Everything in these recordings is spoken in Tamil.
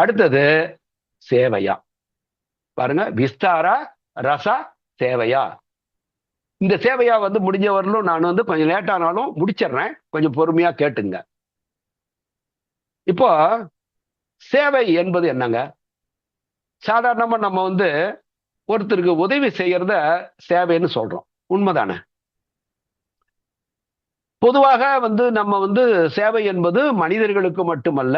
அடுத்தது சேவையா. பாருங்க, விஸ்தாரா ரச சேவையா. இந்த சேவையா வந்து முடிஞ்ச வரலும் நான் வந்து கொஞ்சம் லேட்டானாலும் முடிச்சிடுறேன், கொஞ்சம் பொறுமையா கேட்டுங்க. இப்போ சேவை என்பது என்னங்க? சாதாரணமா நம்ம வந்து ஒருத்தருக்கு உதவி செய்யறத சேவைன்னு சொல்றோம், உண்மைதானே? பொதுவாக வந்து நம்ம வந்து சேவை என்பது மனிதர்களுக்கு மட்டுமல்ல,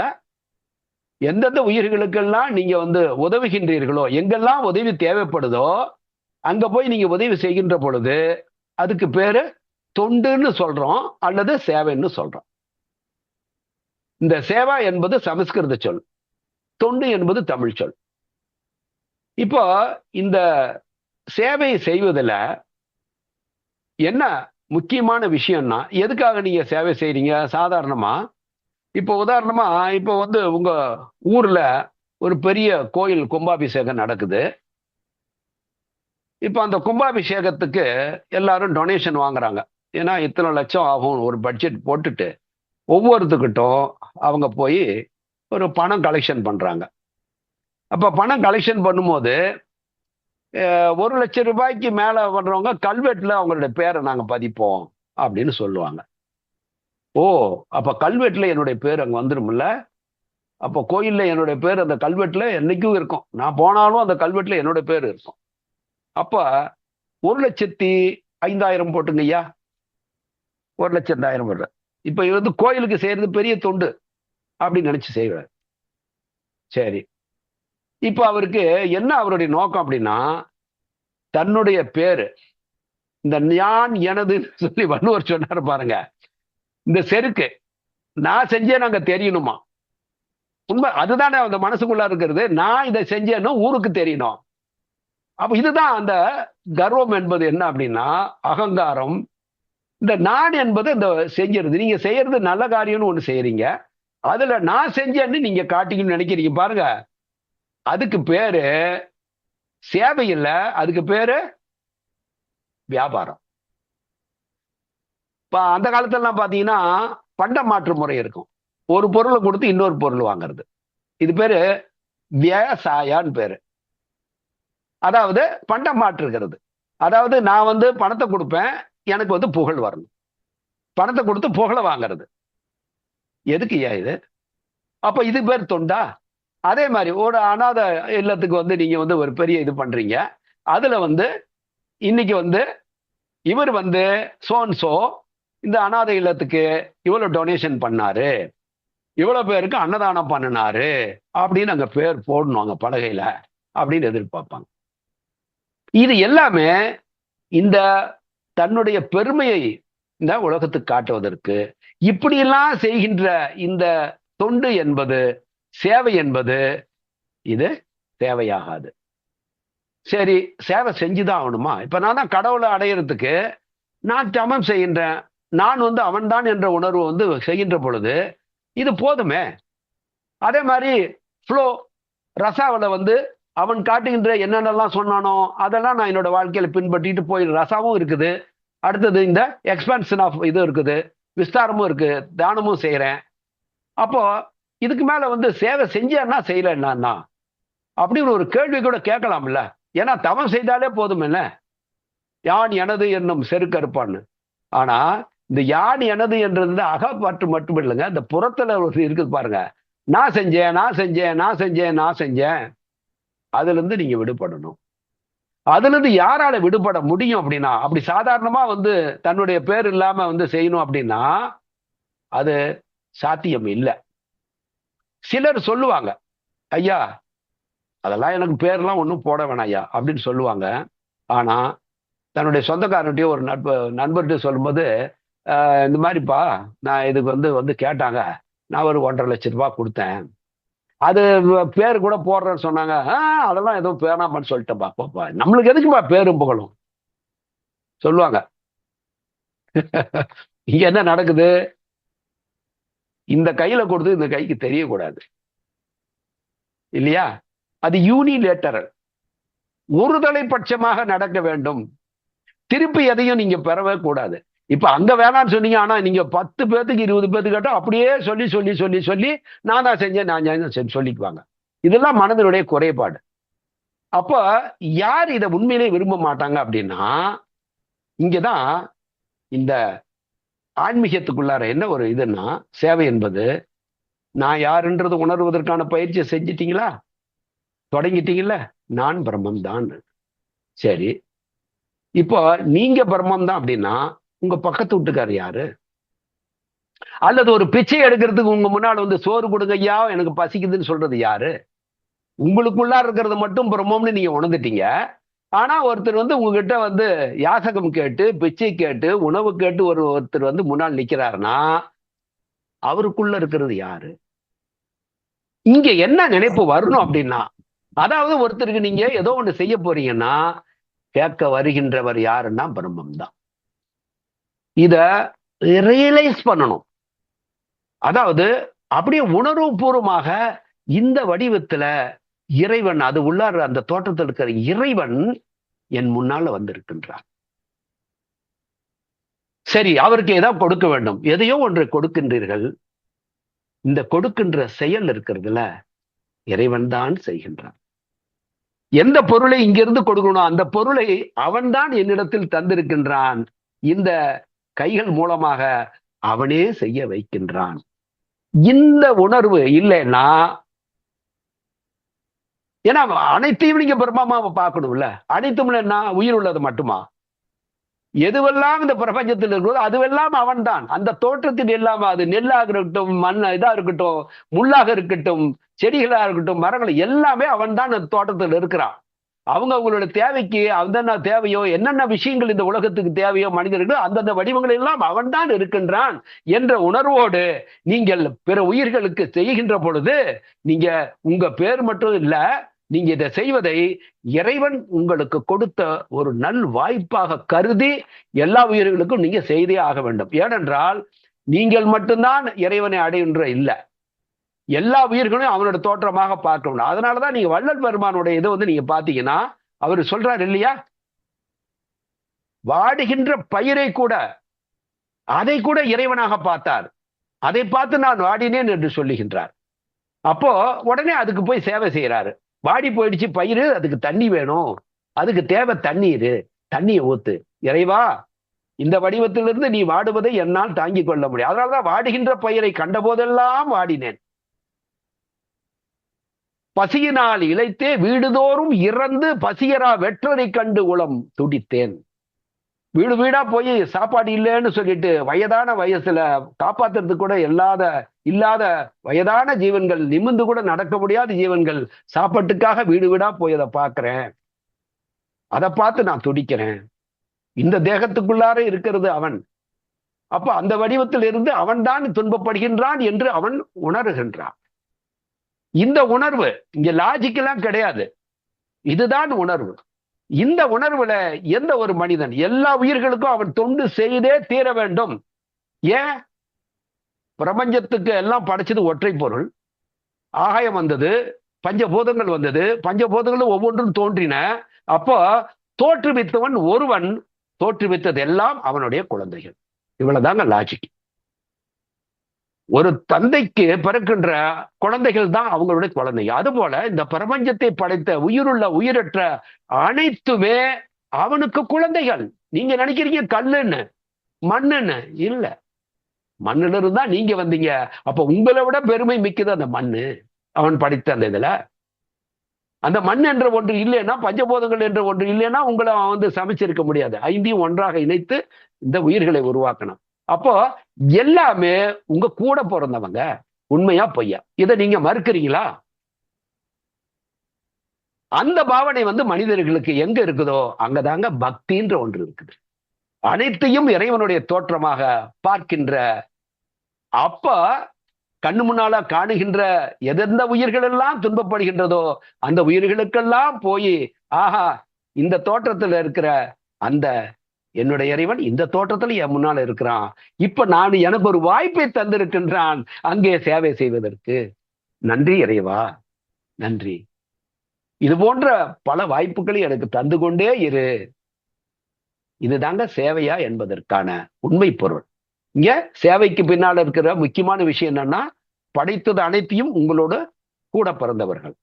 எந்தெந்த உயிர்களுக்கெல்லாம் நீங்க வந்து உதவுகின்றீர்களோ, எங்கெல்லாம் உதவி தேவைப்படுதோ அங்க போய் நீங்க உதவி செய்கின்ற பொழுது அதுக்கு பேரு தொண்டுன்னு சொல்றோம், அல்லது சேவைன்னு சொல்றோம். இந்த சேவா என்பது சமஸ்கிருத சொல், தொண்டு என்பது தமிழ் சொல். இப்போ இந்த சேவை செய்வதில் என்ன முக்கியமான விஷயம்னா, எதுக்காக நீங்க சேவை செய்றீங்க? சாதாரணமா இப்போ உதாரணமா இப்போ வந்து உங்க ஊர்ல ஒரு பெரிய கோயில் கும்பாபிஷேகம் நடக்குது. இப்போ அந்த கும்பாபிஷேகத்துக்கு எல்லாரும் டொனேஷன் வாங்குறாங்க. ஏன்னா இத்தனை லட்சம் ஆகும் ஒரு பட்ஜெட் போட்டுட்டு ஒவ்வொருத்துக்கிட்டும் அவங்க போய் ஒரு பணம் கலெக்ஷன் பண்றாங்க. அப்ப பணம் கலெக்ஷன் பண்ணும்போது 1,00,000 ரூபாய்க்கு மேல பண்றவங்க கல்வெட்டுல அவங்களுடைய பேரை நாங்க பதிப்போம் அப்படின்னு சொல்லுவாங்க. ஓ, அப்ப கல்வெட்டுல என்னுடைய பேர் அங்க வந்துரும்ல. அப்ப கோயில்ல என்னுடைய பேர் அந்த கல்வெட்டுல என்னைக்கும் இருக்கும். நான் போனாலும் அந்த கல்வெட்டுல என்னோட பேர் இருக்கும். அப்ப 1,05,000 போட்டுங்க ஐயா, 1,00,000 போடுற. இப்ப இது வந்து கோயிலுக்கு செய்யறது பெரிய தொண்டு அப்படின்னு நினைச்சு செய்வார். சரி, இப்ப அவருக்கு என்ன அவருடைய நோக்கம் அப்படின்னா, தன்னுடைய பேரு இந்த ஞான் எனது சொல்லி வள்ளுவர் சொன்னார் பாருங்க, இந்த செருக்கு நான் செஞ்சேன் அங்க தெரியணுமா. உண்மை அதுதானே அந்த மனசுக்குள்ள இருக்கிறது. நான் இதை செஞ்சேன்னு ஊருக்கு தெரியணும். அப்ப இதுதான் அந்த கர்வம் என்பது. என்ன அப்படின்னா அகங்காரம். இந்த நான் என்பது இந்த செஞ்சிருது. நீங்க செய்யறது நல்ல காரியம்னு ஒண்ணு செய்யறீங்க, அதுல நான் செஞ்சேன்னு நீங்க காட்டிக்கணும்னு நினைக்கிறீங்க பாருங்க, அதுக்கு பேரு சேவை இல்ல, அதுக்கு பேரு வியாபாரம். இப்ப அந்த காலத்துல பாத்தீங்கன்னா பண்ட மாற்று முறை இருக்கும். ஒரு பொருளை கொடுத்து இன்னொரு பொருள் வாங்குறது, இது பேரு விவசாயான்னு பேரு. அதாவது பண்டம் மாற்றுகிறது. அதாவது நான் வந்து பணத்தை கொடுப்பேன், எனக்கு வந்து புகழ் வரணும். பணத்தை கொடுத்து புகழை வாங்குறது எதுக்கு ஐயா இது? அப்ப இது பேர் தொண்டா? அதே மாதிரி ஒரு அநாத இல்லத்துக்கு வந்து நீங்க வந்து ஒரு பெரிய இது பண்றீங்க. அதுல வந்து இன்னைக்கு வந்து இவர் வந்து சோ இந்த அநாத இல்லத்துக்கு இவ்வளவு டொனேஷன் பண்ணாரு, இவ்வளவு பேருக்கு அன்னதானம் பண்ணினாரு அப்படின்னு அங்க பேர் போடணும் அங்க பலகையில அப்படின்னு எதிர்பார்ப்பாங்க. இது எல்லாமே இந்த தன்னுடைய பெருமையை இந்த உலகத்துக்கு காட்டுவதற்கு இப்படியெல்லாம் செய்கின்ற இந்த தொண்டு என்பது, சேவை என்பது இது தேவையாகாது. சரி, சேவை செஞ்சுதான் ஆகணுமா? இப்ப நான் தான் கடவுளை அடையிறதுக்கு நான் தமம் செய்கின்றேன், நான் வந்து அவன்தான் என்ற உணர்வு வந்து செய்கின்ற பொழுது இது போதுமே. அதே மாதிரி ஃப்ளோ ரசாவில வந்து அவன் காட்டுகின்ற என்னென்னலாம் சொன்னானோ அதெல்லாம் நான் என்னோட வாழ்க்கையில பின்பற்றிட்டு போய் ரசாவும் இருக்குது. அடுத்தது இந்த எக்ஸ்பான்ஷன் ஆஃப் இது இருக்குது, விஸ்தாரமும் இருக்கு, தானமும் செய்யறேன். அப்போ இதுக்கு மேல வந்து சேவை செஞ்சேன்னா செய்யலன்னா அப்படின்னு ஒரு கேள்வி கூட கேட்கலாம்ல. ஏன்னா தவம் செய்தாலே போதும் என்ன, யான் எனது என்னும் செருக்கறுப்பான்னு. ஆனா இந்த யான் எனது என்றது அகப்பற்று மட்டும் இல்லைங்க, இந்த புறத்துல இருக்குது பாருங்க, நான் செஞ்சேன் நான் செஞ்சேன் நான் செஞ்சேன் நான் செஞ்சேன், அதுல இருந்து நீங்க விடுபடணும். அதுல இருந்து யாரால விடுபட முடியும் அப்படின்னா, அப்படி சாதாரணமா வந்து தன்னுடைய பேர் இல்லாம வந்து செய்யணும் அப்படின்னா அது சாத்தியம் இல்லை. சிலர் சொல்லுவாங்க, ஐயா அதெல்லாம் எனக்கு பேர்லாம் ஒன்றும் போட வேணாம் ஐயா அப்படின்னு சொல்லுவாங்க. ஆனா தன்னுடைய சொந்தக்காரன்கிட்டயோ ஒரு நண்பர்கிட்ட சொல்லும்போது, இந்த மாதிரிப்பா நான் இதுக்கு வந்து வந்து கேட்டாங்க, நான் ஒரு 1,50,000 ரூபாய் கொடுத்தேன், அது பேர் கூட போடுறேன்னு சொன்னாங்க, அதெல்லாம் எதுவும் வேணாமான்னு சொல்லிட்டேன்ப்பா. பாப்பா நம்மளுக்கு எதுக்குப்பா பேரும் புகழும் சொல்லுவாங்க. இங்க என்ன நடக்குது? இந்த கையில கொடுத்து இந்த கைக்கு தெரியக்கூடாது இல்லையா? அது யூனிலேட்டரல், ஒருதலை பட்சமாக நடக்க வேண்டும். திருப்பி எதையும் நீங்க பெறவே கூடாது. இப்ப அங்க வேணாம்னு சொன்னீங்க, ஆனா நீங்க 10 பேத்துக்கு 20 பேத்துக்கு கேட்டா அப்படியே சொல்லி சொல்லி சொல்லி சொல்லி நான் தான் செஞ்சேன் நான் செஞ்சேன் சொல்லிக்குவாங்க. இதெல்லாம் மனதினுடைய குறைபாடு. அப்ப யார் இதை உண்மையிலே விரும்ப மாட்டாங்க அப்படின்னா, இங்கதான் இந்த ஆன்மீகத்துக்குள்ளார என்ன ஒரு இதுன்னா, சேவை என்பது நான் யாருன்றது உணர்வதற்கான பயிற்சியை செஞ்சிட்டீங்களா? தொடங்கிட்டீங்கல்ல? நான் பிரம்மம் தான். சரி, இப்போ நீங்க பிரம்மம் தான் அப்படின்னா உங்க பக்கத்து வீட்டுக்காரர் யாரு? அல்லது ஒரு பிச்சை எடுக்கிறதுக்கு உங்க முன்னால வந்து சோறு கொடுங்க ஐயா எனக்கு பசிக்குதுன்னு சொல்றது யாரு? உங்களுக்குள்ளா இருக்கிறது மட்டும் பிரம்மம்னு நீங்க உணர்ந்துட்டீங்க. ஆனா ஒருத்தர் வந்து உங்ககிட்ட வந்து யாசகம் கேட்டு பிச்சை கேட்டு உணவு கேட்டு ஒருத்தர் வந்து முன்னால் நிக்கிறாருன்னா அவருக்குள்ள இருக்கிறது யாரு? இங்க என்ன நினைப்பு வரணும் அப்படின்னா, அதாவது ஒருத்தருக்கு நீங்க ஏதோ ஒண்ணு செய்ய போறீங்கன்னா கேட்க வருகின்றவர் யாருன்னா பிரம்மம் தான். இத ரியலைஸ் பண்ணணும். அதாவது அப்படியே உணர்வுபூர்வமாக இந்த வடிவத்துல இறைவன், அது உள்ளார அந்த தோற்றத்தில் இருக்கிற இறைவன் என் முன்னால வந்திருக்கின்றார். சரி, அவருக்கு ஏதாவது கொடுக்க வேண்டும். எதையோ ஒன்றை கொடுக்கின்றீர்கள். இந்த கொடுக்கின்ற செயல் இருக்கிறதுல இறைவன் தான் செய்கின்றான். எந்த பொருளை இங்கிருந்து கொடுக்கணும் அந்த பொருளை அவன்தான் என்னிடத்தில் தந்திருக்கின்றான். இந்த கைகள் மூலமாக அவனே செய்ய வைக்கின்றான். இந்த உணர்வு இல்லைன்னா, ஏன்னா அனைத்தையும் நீங்க பிரம்மமா பார்க்கணும்ல. அனைத்தும் என்ன உயிர் உள்ளது மட்டுமா? எதுவெல்லாம் இந்த பிரபஞ்சத்தில் இருக்கிறதோ அதுவெல்லாம் அவன் தான். அந்த தோற்றத்தில் இல்லாம அது நெல்லாக இருக்கட்டும், மண் இதா இருக்கட்டும், முள்ளாக இருக்கட்டும், செடிகளா இருக்கட்டும், மரங்கள் எல்லாமே அவன் தான் அந்த தோட்டத்தில் இருக்கிறான். அவங்க அவங்களோட தேவைக்கு அந்தந்த தேவையோ என்னென்ன விஷயங்கள் இந்த உலகத்துக்கு தேவையோ மனிதர்கள் அந்தந்த வடிவங்கள் எல்லாம் அவன் தான் இருக்கின்றான் என்ற உணர்வோடு நீங்கள் பிற உயிர்களுக்கு செய்கின்ற பொழுது நீங்க உங்க பேர் மட்டும் இல்ல, நீங்க இதை செய்வதை இறைவன் உங்களுக்கு கொடுத்த ஒரு நல் வாய்ப்பாக கருதி எல்லா உயிர்களுக்கும் நீங்க செய்தே ஆக வேண்டும். ஏனென்றால் நீங்கள் மட்டும்தான் இறைவனை அடைகின்ற இல்லை, எல்லா உயிர்களையும் அவனோட தோற்றமாக பார்க்கணும். அதனாலதான் நீங்க வள்ளல் பெருமானுடைய இதை வந்து நீங்க பாத்தீங்கன்னா அவர் சொல்றாரு இல்லையா, வாடுகின்ற பயிரை கூட அதை கூட இறைவனாக பார்த்தார். அதை பார்த்து நான் வாடினேன் என்று சொல்லுகின்றார். அப்போ உடனே அதுக்கு போய் சேவை செய்யறாரு. வாடி போயிடுச்சு பயிர், அதுக்கு தண்ணி வேணும், அதுக்கு தேவை தண்ணீர், தண்ணியை ஊத்து இறைவா, இந்த வடிவத்திலிருந்து நீ வாடுவதை என்னால் தாங்கிக் கொள்ள முடியும். அதனாலதான் வாடுகின்ற பயிரை கண்ட போதெல்லாம் வாடினேன். பசியினால் இழைத்தே வீடுதோறும் இறந்து பசியரா வெற்றரை கண்டு உளம் துடித்தேன். வீடு வீடா போய் சாப்பாடு இல்லைன்னு சொல்லிட்டு வயதான வயசுல காப்பாத்துறதுக்கு கூட இல்லாத வயதான ஜீவன்கள், நிமிந்து கூட நடக்க முடியாத ஜீவன்கள் சாப்பாட்டுக்காக வீடு வீடா போய் அதை பார்க்கிறேன். அதை பார்த்து நான் துடிக்கிறேன். இந்த தேகத்துக்குள்ளார இருக்கிறது அவன். அப்ப அந்த வடிவத்தில் இருந்து அவன் தான் துன்பப்படுகின்றான் என்று அவன் உணர்கின்றான். இந்த உணர்வு இங்க லாஜிக்கெல்லாம் கிடையாது, இதுதான் உணர்வு. இந்த உணர்வுல எந்த ஒரு மனிதன் எல்லா உயிர்களுக்கும் அவன் தொண்டு செய்தே தீர வேண்டும். ஏன்? பிரபஞ்சத்துக்கு எல்லாம் படைச்சது ஒற்றை பொருள். ஆகாயம் வந்தது, பஞ்சபூதங்கள் வந்தது, பஞ்சபூதங்களும் ஒவ்வொன்றும் தோன்றின. அப்போ தோற்றுவித்தவன் ஒருவன், தோற்றுவித்தது எல்லாம் அவனுடைய குழந்தைகள். இவ்வளவுதாங்க லாஜிக். ஒரு தந்தைக்கு பிறக்கின்ற குழந்தைகள் தான் அவங்களுடைய குழந்தைங்க. அதுபோல இந்த பிரபஞ்சத்தை படைத்த உயிருள்ள உயிரற்ற அனைத்துமே அவனுக்கு குழந்தைகள். நீங்க நினைக்கிறீங்க கல்லுன்னு மண்ணுன்னு, இல்ல, மண்ணுல இருந்தா நீங்க வந்தீங்க. அப்ப உங்களை விட பெருமை மிக்கது அந்த மண்ணு, அவன் படைத்த அந்த இதுல. அந்த மண் என்ற ஒன்று இல்லைன்னா, பஞ்சபோதங்கள் என்ற ஒன்று இல்லைன்னா உங்களை அவன் வந்து சமைச்சிருக்க முடியாது. ஐந்தையும் ஒன்றாக இணைத்து இந்த உயிர்களை உருவாக்கணும். அப்போ எல்லாமே உங்க கூட பிறந்தவங்க. உண்மையா பொய்யா இதை நீங்க மறுக்கிறீங்களா? அந்த பாவனை வந்து மனிதர்களுக்கு எங்க இருக்குதோ அங்கதாங்க பக்தின்ற ஒன்று இருக்குது. அனைத்தையும் இறைவனுடைய தோற்றமாக பார்க்கின்ற, அப்ப கண்ணு முன்னால காணுகின்ற எதெந்த உயிர்கள் எல்லாம் துன்பப்படுகின்றதோ அந்த உயிர்களுக்கெல்லாம் போய் ஆஹா, இந்த தோற்றத்துல இருக்கிற அந்த என்னுடைய இறைவன் இந்த தோற்றத்துல என் முன்னால இருக்கிறான், இப்ப நான் எனக்கு ஒரு வாய்ப்பை தந்திருக்கின்றான் அங்கே சேவை செய்வதற்கு. நன்றி இறைவா, நன்றி. இது போன்ற பல வாய்ப்புகளை எனக்கு தந்து கொண்டே இரு. இதுதாங்க சேவையா என்பதற்கான உண்மை பொருள். இங்க சேவைக்கு பின்னால் இருக்கிற முக்கியமான விஷயம் என்னன்னா, படைத்தது அனைத்தையும் உங்களோட கூட பிறந்தவர்கள்.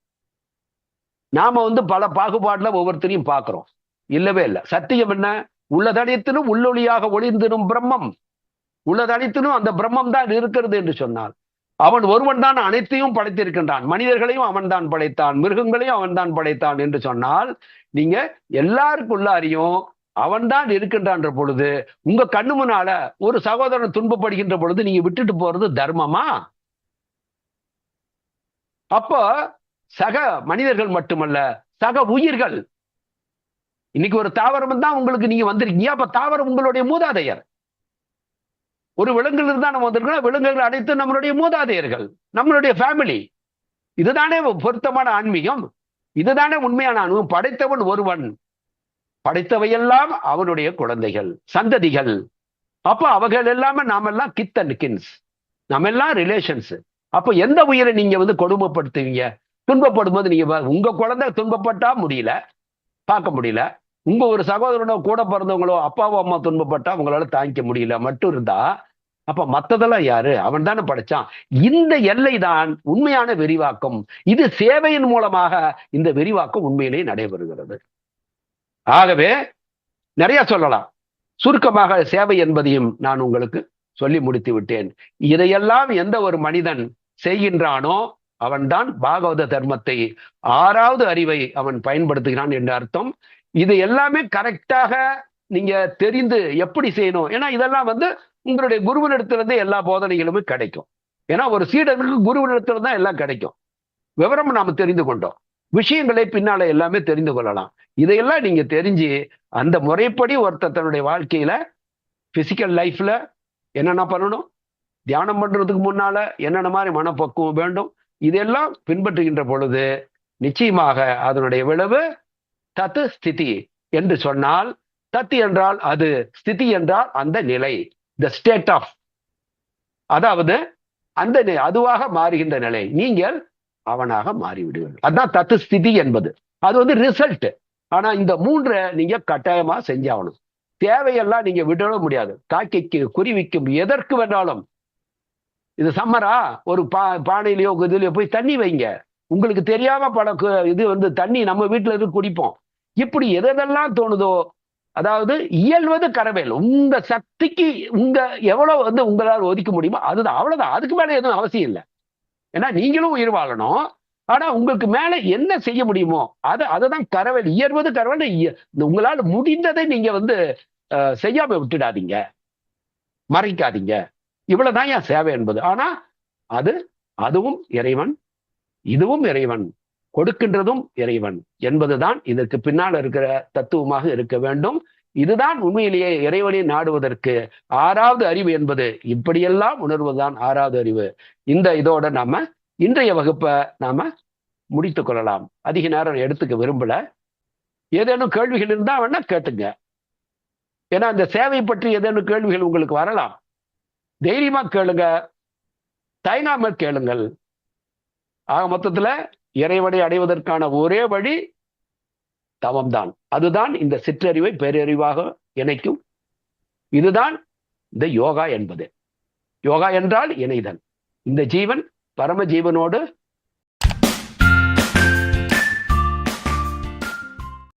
நாம பல பாகுபாடுல ஒவ்வொருத்தரையும் பார்க்கிறோம். இல்லவே இல்லை. சத்தியம் என்ன? உள்ளதனைத்திலும் உள்ளொளியாக ஒளிந்திடும் பிரம்மம். உள்ளதனைத்திலும் அந்த பிரம்மம் தான் இருக்கிறது என்று சொன்னால், அவன் ஒருவன் தான் அனைத்தையும் படைத்திருக்கின்றான். மனிதர்களையும் அவன் தான் படைத்தான், மிருகங்களையும் அவன் தான் படைத்தான் என்று சொன்னால், நீங்க எல்லாருக்குள்ளாரையும் அவன் தான் இருக்கின்றான்ற பொழுது, உங்க கண்ணு முன்னால ஒரு சகோதரன் துன்பப்படுகின்ற பொழுது நீங்க விட்டுட்டு போறது தர்மமா? அப்போ சக மனிதர்கள் மட்டுமல்ல, சக உயிர்கள். இன்னைக்கு ஒரு தாவரம் தான் உங்களுக்கு நீங்க வந்திருக்கீங்க. அப்ப தாவரம் உங்களுடைய மூதாதையர். ஒரு விலங்குகள் இருந்தா நம்ம வந்திருக்கோம். விலங்குகள் அனைத்தும் நம்மளுடைய மூதாதையர்கள், நம்மளுடைய ஃபேமிலி. இதுதானே பொருத்தமான ஆன்மீகம். இதுதானே உண்மையான ஆன்மீகம். படைத்தவன் ஒருவன், படைத்தவையெல்லாம் அவனுடைய குழந்தைகள், சந்ததிகள். அப்ப அவர்கள் எல்லாமே நாமெல்லாம் கித் அண்ட் கின்ஸ், நம்ம எல்லாம் ரிலேஷன்ஸ். அப்ப எந்த உயிரை நீங்க கொடுமைப்படுத்துவீங்க? துன்பப்படும் போது நீங்க உங்க குழந்தை துன்பப்பட்டா முடியல, பார்க்க முடியல. உங்க ஒரு சகோதரனோ கூட பிறந்தவங்களோ அப்பாவோ அம்மா துன்பப்பட்டா உங்களால தாங்கிக்க முடியல மட்டும் இருந்தா, அப்ப மத்ததெல்லாம் யாரு? அவன் தானே படைச்சான். இந்த எல்லை தான் உண்மையான விரிவாக்கம். இது சேவையின் மூலமாக இந்த விரிவாக்கம் உண்மையிலேயே நடைபெறுகிறது. ஆகவே நிறைய சொல்லலாம். சுருக்கமாக சேவை என்பதையும் நான் உங்களுக்கு சொல்லி முடித்து விட்டேன். இதையெல்லாம் எந்த ஒரு மனிதன் செய்கின்றானோ அவன்தான் பாகவத தர்மத்தை, 6வது அறிவை அவன் பயன்படுத்துகிறான் என்று அர்த்தம். இது எல்லாமே கரெக்டாக நீங்க தெரிந்து எப்படி செய்யணும். ஏன்னா இதெல்லாம் உங்களுடைய குருவனிடத்திலிருந்து எல்லா போதனைகளுமே கிடைக்கும். ஏன்னா ஒரு சீடனுக்கு குருவனிடத்துல தான் எல்லாம் கிடைக்கும். விவரம் நாம தெரிந்து கொண்டோம், விஷயங்களை பின்னால எல்லாமே தெரிந்து கொள்ளலாம். இதையெல்லாம் நீங்க தெரிஞ்சு அந்த முறைப்படி ஒருத்தர் தன்னுடைய வாழ்க்கையில பிசிக்கல் லைஃப்ல என்னென்ன பண்ணணும், தியானம் பண்றதுக்கு முன்னால என்னென்ன மாதிரி மனப்பக்குவம் வேண்டும், இதெல்லாம் பின்பற்றுகின்ற பொழுது நிச்சயமாக அதனுடைய விளைவு தத்து ஸ்திதி என்று சொன்னால், தத்து என்றால் அது, ஸ்திதி என்றால் அந்த நிலை, த ஸ்டேட் ஆஃப், அதாவது அந்த அதுவாக மாறுகின்ற நிலை. நீங்கள் அவனாக மாறிவிடுவீர்கள். அதான் தத்து ஸ்திதி என்பது. அது ரிசல்ட். ஆனா இந்த 3 நீங்க கட்டாயமா செஞ்சாகணும். தேவையெல்லாம் நீங்க விடவே முடியாது. காக்கைக்கு குருவிக்கும் எதற்கு வேண்டாலும், இது சம்மரா, ஒரு பானையிலயோ இதுலயோ போய் தண்ணி வைங்க. உங்களுக்கு தெரியாம பல இது தண்ணி நம்ம வீட்டுல இருந்து குடிப்போம். இப்படி எதெல்லாம் தோணுதோ, அதாவது இயல்வது கரவேல். உங்க சக்திக்கு உங்க எவ்வளவு உங்களால் ஒதுக்க முடியுமோ அதுதான், அவ்வளவுதான். அதுக்கு மேல எதுவும் அவசியம் இல்லை. ஏன்னா நீங்களும் உயிர் வாழணும். ஆனா உங்களுக்கு மேல என்ன செய்ய முடியுமோ அதுதான் கரவேல். இயல்வது கரவேல். உங்களால் முடிந்ததை நீங்க செய்யாம விட்டுடாதீங்க, மறைக்காதீங்க. இவ்வளவுதான் என் சேவை என்பது. ஆனா அதுவும் இறைவன், இதுவும் இறைவன், கொடுக்கின்றதும் இறைவன் என்பதுதான் இதற்கு பின்னால் இருக்கிற தத்துவமாக இருக்க வேண்டும். இதுதான் உண்மையிலேயே இறைவனை நாடுவதற்கு 6வது அறிவு என்பது. இப்படியெல்லாம் உணர்வதுதான் 6வது அறிவு. இந்த இதோட நாம இன்றைய வகுப்பை நாம முடித்துக் கொள்ளலாம். அதிக நேரம் எடுத்துக்க விரும்பல. ஏதேனும் கேள்விகள் இருந்தா வேணா கேட்டுங்க. ஏன்னா இந்த சேவை பற்றி ஏதேனும் கேள்விகள் உங்களுக்கு வரலாம். தைரியமா கேளுங்க, தயங்காம கேளுங்கள். ஆக மொத்தத்துல இறைவனை அடைவதற்கான ஒரே வழி தவம்தான். அதுதான் இந்த சிற்றறிவை பேரறிவாக இணைக்கும். இதுதான் இந்த யோகா என்பது. யோகா என்றால் இணைதல். இந்த ஜீவன் பரம ஜீவனோடு